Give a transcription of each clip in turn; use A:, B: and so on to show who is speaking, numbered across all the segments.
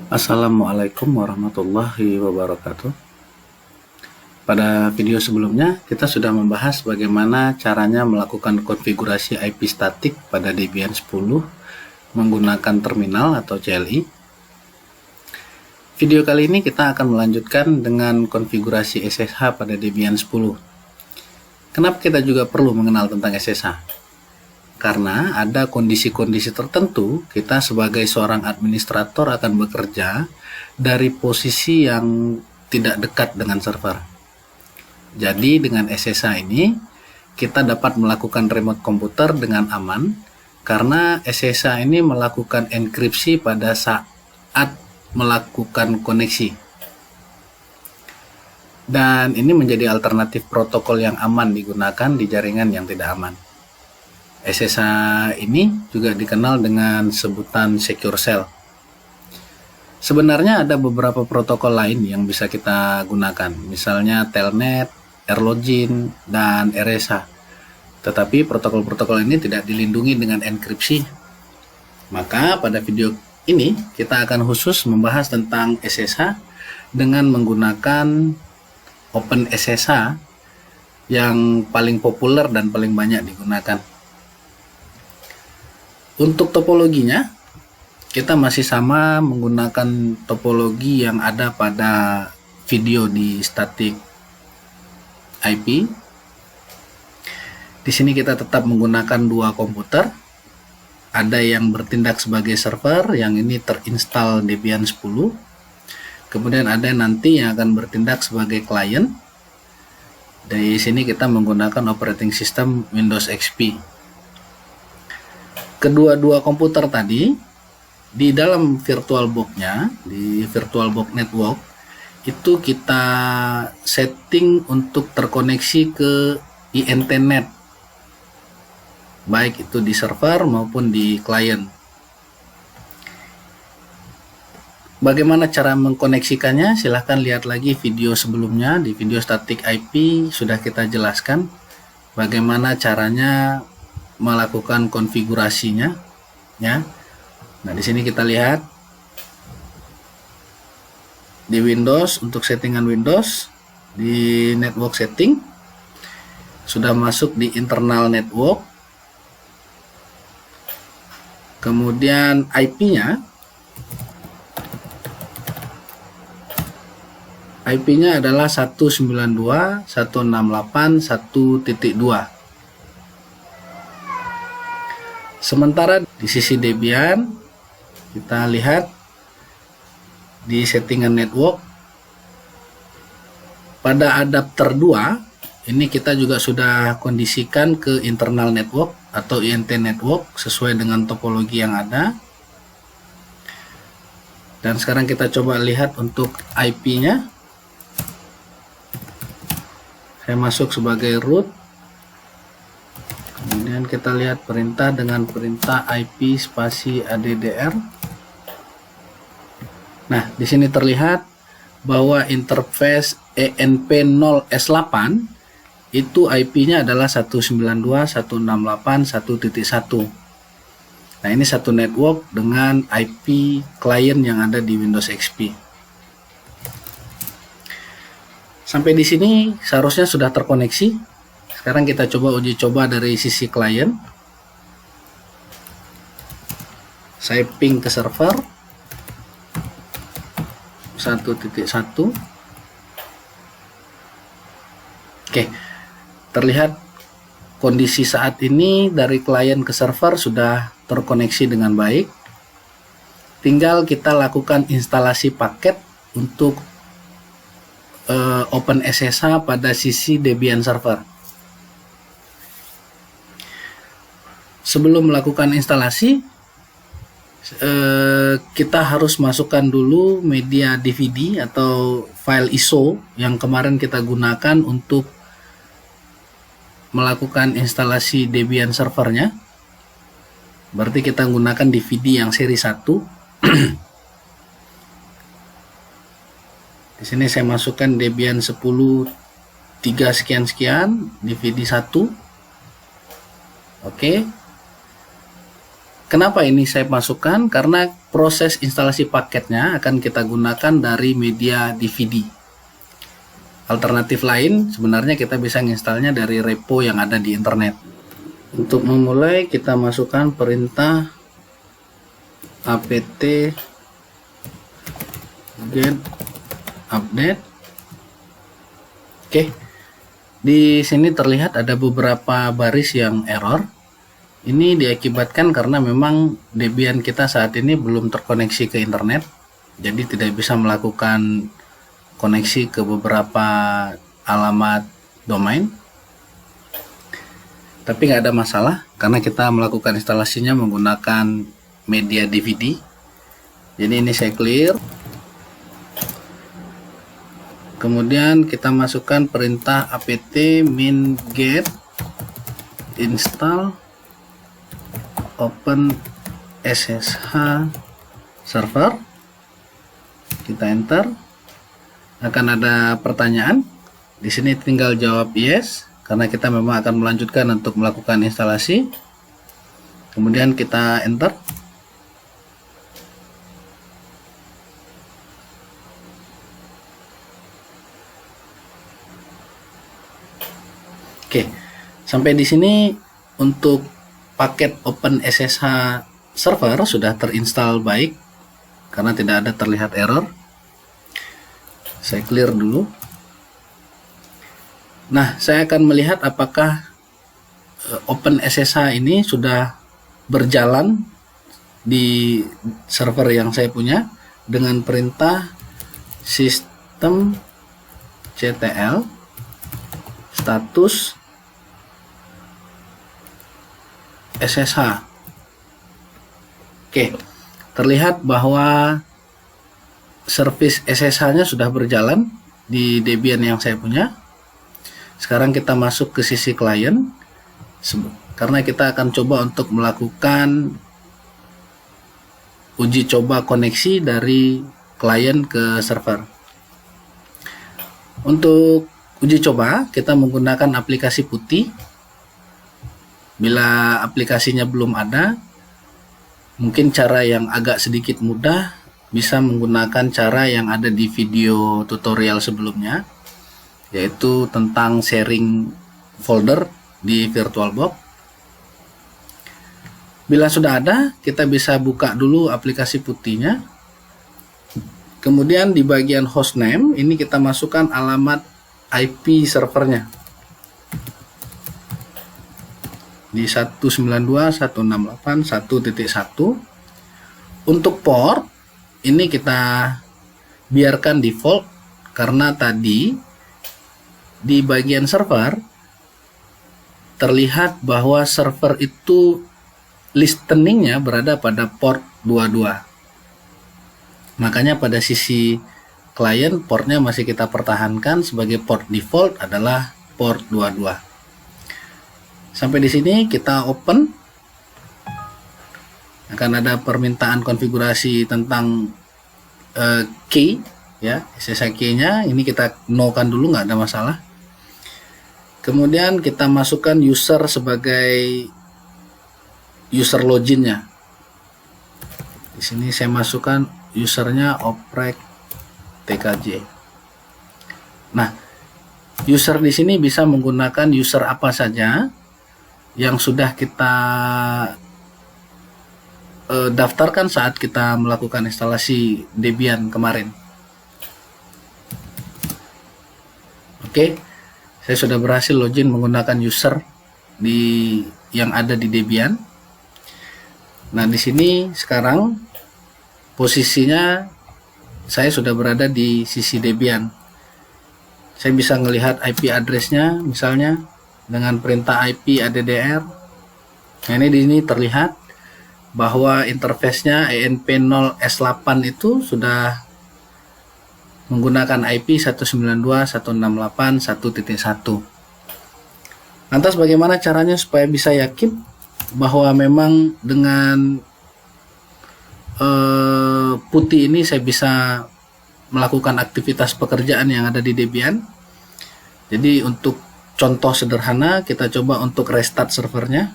A: Assalamualaikum warahmatullahi wabarakatuh. Pada video sebelumnya, kita sudah membahas bagaimana caranya melakukan konfigurasi IP statik pada Debian 10 menggunakan terminal atau CLI. Video kali ini kita akan melanjutkan dengan konfigurasi SSH pada Debian 10. Kenapa kita juga perlu mengenal tentang SSH? Karena ada kondisi-kondisi tertentu kita sebagai seorang administrator akan bekerja dari posisi yang tidak dekat dengan server. Jadi dengan SSH ini kita dapat melakukan remote komputer dengan aman karena SSH ini melakukan enkripsi pada saat melakukan koneksi. Dan ini menjadi alternatif protokol yang aman digunakan di jaringan yang tidak aman. SSH ini juga dikenal dengan sebutan Secure Shell. Sebenarnya ada beberapa protokol lain yang bisa kita gunakan, misalnya Telnet, Airlogin, dan RSH. Tetapi protokol-protokol ini tidak dilindungi dengan enkripsi. Maka pada video ini kita akan khusus membahas tentang SSH dengan menggunakan OpenSSH yang paling populer dan paling banyak digunakan. Untuk topologinya, kita masih sama menggunakan topologi yang ada pada video di static IP. Di sini kita tetap menggunakan dua komputer. Ada yang bertindak sebagai server, yang ini terinstall Debian 10. Kemudian ada nanti yang akan bertindak sebagai klien. Dari sini kita menggunakan operating system Windows XP. Kedua-dua komputer tadi di dalam VirtualBox-nya, di VirtualBox Network, itu kita setting untuk terkoneksi ke INTnet, baik itu di server maupun di klien. Bagaimana cara mengkoneksikannya? Silahkan lihat lagi video sebelumnya. Di video static IP sudah kita jelaskan bagaimana caranya melakukan konfigurasinya, ya. Nah, di sini kita lihat di Windows, untuk settingan Windows di network setting sudah masuk di internal network. Kemudian IP-nya adalah 192.168.1.2. Sementara di sisi Debian kita lihat di settingan network pada adapter 2 ini kita juga sudah kondisikan ke internal network atau INT network sesuai dengan topologi yang ada. Dan sekarang kita coba lihat untuk IP-nya. Saya masuk sebagai root. Kemudian kita lihat perintah dengan perintah IP spasi ADDR. Nah, di sini terlihat bahwa interface ENP0S8 itu IP-nya adalah 192.168.1.1. Nah, ini satu network dengan IP klien yang ada di Windows XP. Sampai di sini seharusnya sudah terkoneksi. Sekarang kita coba uji coba dari sisi klien. Saya ping ke server 1.1. Oke, terlihat kondisi saat ini dari klien ke server sudah terkoneksi dengan baik. Tinggal kita lakukan instalasi paket untuk OpenSSH pada sisi Debian server. Sebelum melakukan instalasi, kita harus masukkan dulu media DVD atau file ISO yang kemarin kita gunakan untuk melakukan instalasi Debian servernya. Berarti kita gunakan DVD yang seri 1. Di sini saya masukkan Debian 10 3 sekian DVD 1. Oke. Kenapa ini saya masukkan? Karena proses instalasi paketnya akan kita gunakan dari media DVD. Alternatif lain sebenarnya kita bisa menginstalnya dari repo yang ada di internet. Untuk memulai kita masukkan perintah apt get update. Oke. Di sini terlihat ada beberapa baris yang error. Ini diakibatkan karena memang Debian kita saat ini belum terkoneksi ke internet, jadi tidak bisa melakukan koneksi ke beberapa alamat domain. Tapi nggak ada masalah karena kita melakukan instalasinya menggunakan media DVD. Jadi ini saya clear. Kemudian kita masukkan perintah apt min get install open SSH server. Kita enter. Akan ada pertanyaan. Di sini tinggal jawab yes karena kita memang akan melanjutkan untuk melakukan instalasi. Kemudian kita enter. Oke. Sampai di sini untuk paket Open SSH server sudah terinstall baik karena tidak ada terlihat error. Saya clear dulu. Nah, saya akan melihat apakah Open SSH ini sudah berjalan di server yang saya punya dengan perintah system ctl status SSH. Oke, terlihat bahwa service SSH-nya sudah berjalan di Debian yang saya punya. Sekarang kita masuk ke sisi klien, karena kita akan coba untuk melakukan uji coba koneksi dari klien ke server. Untuk uji coba, kita menggunakan aplikasi putih. Bila aplikasinya belum ada, mungkin cara yang agak sedikit mudah bisa menggunakan cara yang ada di video tutorial sebelumnya, yaitu tentang sharing folder di VirtualBox. Bila sudah ada, kita bisa buka dulu aplikasi putihnya. Kemudian di bagian hostname, ini kita masukkan alamat IP servernya. Di 192.168.1.1. Untuk port ini kita biarkan default karena tadi di bagian server terlihat bahwa server itu listeningnya berada pada port 22. Makanya pada sisi klien portnya masih kita pertahankan sebagai port default adalah port 22. Sampai di sini kita open. Akan ada permintaan konfigurasi tentang key ya, SSH key-nya. Ini kita no-kan dulu, nggak ada masalah. Kemudian kita masukkan user sebagai user login-nya. Di sini saya masukkan usernya oprek tkj. Nah, user di sini bisa menggunakan user apa saja yang sudah kita daftarkan saat kita melakukan instalasi Debian kemarin. Oke, saya sudah berhasil login menggunakan user yang ada di Debian. Nah, di sini sekarang posisinya saya sudah berada di sisi Debian. Saya bisa melihat IP address-nya misalnya dengan perintah IP addr. Nah, ini di sini terlihat bahwa interface-nya ENP0S8 itu sudah menggunakan IP 192.168.1.1. Lantas bagaimana caranya supaya bisa yakin bahwa memang dengan putih ini saya bisa melakukan aktivitas pekerjaan yang ada di Debian? Jadi untuk contoh sederhana, kita coba untuk restart servernya.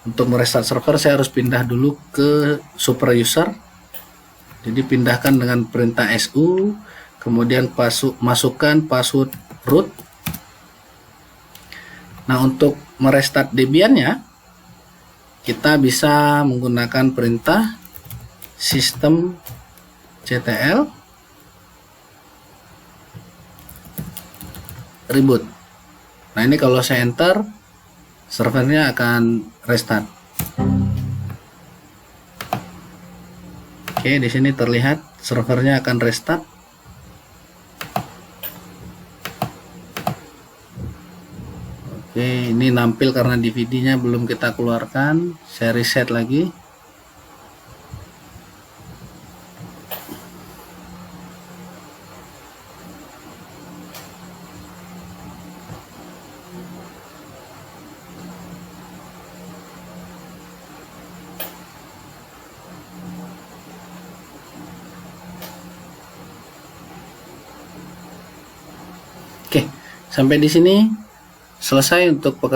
A: Untuk merestart server saya harus pindah dulu ke super user. Jadi pindahkan dengan perintah su, kemudian masukkan password root. Nah, untuk merestart Debian-nya kita bisa menggunakan perintah systemctl reboot. Nah, ini kalau saya enter, servernya akan restart. Oke, di sini terlihat servernya akan restart. Oke, ini nampil karena DVD-nya belum kita keluarkan. Saya reset lagi. Oke, sampai di sini selesai untuk pekerjaan.